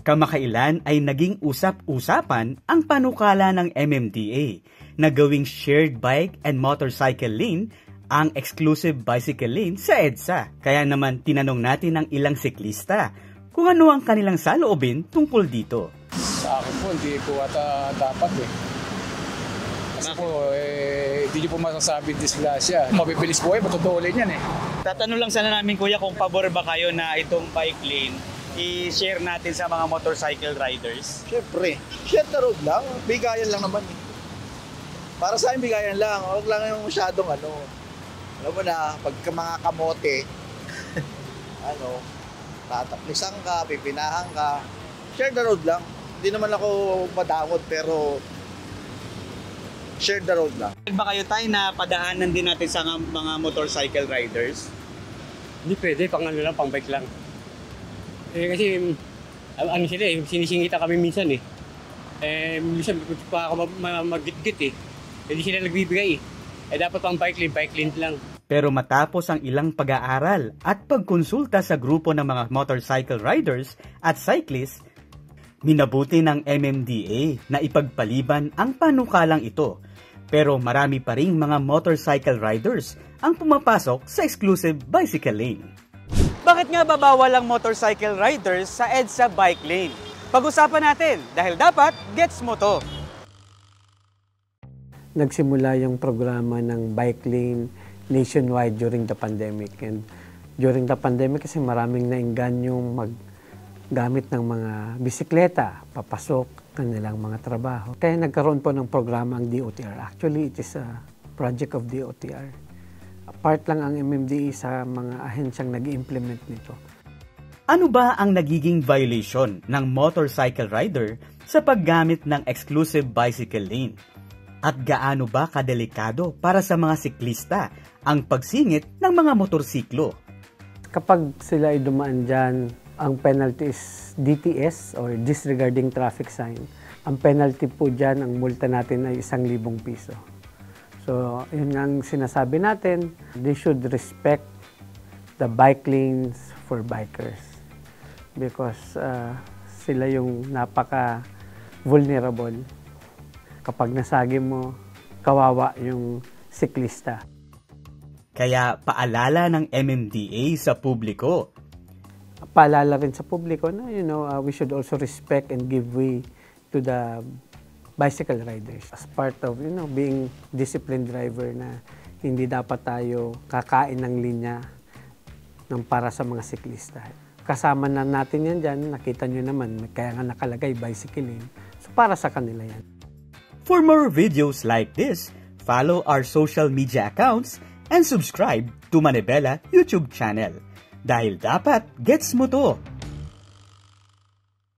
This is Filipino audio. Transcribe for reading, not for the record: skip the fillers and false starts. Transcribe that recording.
Kamakailan ay naging usap-usapan ang panukala ng MMDA na gawing shared bike and motorcycle lane ang exclusive bicycle lane sa EDSA. Kaya naman tinanong natin ang ilang siklista kung ano ang kanilang saloobin tungkol dito. Sa akin po, hindi po ata dapat eh. Kasi po, hindi nyo po masasabing disgrasya. Mabibilis po matutulin yan eh. Tatanong lang sana namin kuya kung pabor ba kayo na itong bike lane i-share natin sa mga motorcycle riders? Siyempre, share the road lang. Bigayan lang naman eh. Para sa akin, bigayan lang. Huwag lang yung masyadong alam mo na, pagka mga kamote, tataplisan ka, pipinahan ka. Share the road lang. Hindi naman ako madamot pero share the road lang. Ba kayo tayo na padaanan din natin sa mga motorcycle riders? Hindi pwede, pang bike lang. Kasi sila sinisingita kami minsan eh. Minsan pa ako mag-git-git eh. Hindi sila nagbibigay eh. Dapat pang bike lane lang. Pero matapos ang ilang pag-aaral at pagkonsulta sa grupo ng mga motorcycle riders at cyclists, minabuti ng MMDA na ipagpaliban ang panukalang ito. Pero marami pa ring mga motorcycle riders ang pumapasok sa exclusive bicycle lane. Bakit nga babawal ang motorcycle riders sa EDSA bike lane? Pag-usapan natin dahil dapat gets mo to. Nagsimula yung programa ng bike lane nationwide during the pandemic. And during the pandemic kasi maraming naingganyong maggamit ng mga bisikleta, papasok kanilang mga trabaho. Kaya nagkaroon po ng programa ang DOTR. Actually, it is a project of DOTR. Part lang ang MMDA sa mga ahensyang nag-implement nito. Ano ba ang nagiging violation ng motorcycle rider sa paggamit ng exclusive bicycle lane? At gaano ba kadelikado para sa mga siklista ang pagsingit ng mga motorsiklo? Kapag sila ay dumaan dyan, ang penalty is DTS or disregarding traffic sign. Ang penalty po dyan, ang multa natin ay 1,000 piso. So, yun ang sinasabi natin, they should respect the bike lanes for bikers because sila yung napaka-vulnerable. Kapag nasagi mo, kawawa yung siklista. Kaya paalala ng MMDA sa publiko. Paalala rin sa publiko na, we should also respect and give way to the bicycle riders as part of being disciplined driver na hindi dapat tayo kakain ng linya ng para sa mga siklista. Kasama na natin yan dyan, nakita nyo naman, kaya nga nakalagay bicycle lane. So para sa kanila yan. For more videos like this, follow our social media accounts and subscribe to Manibela YouTube channel. Dahil dapat gets mo to!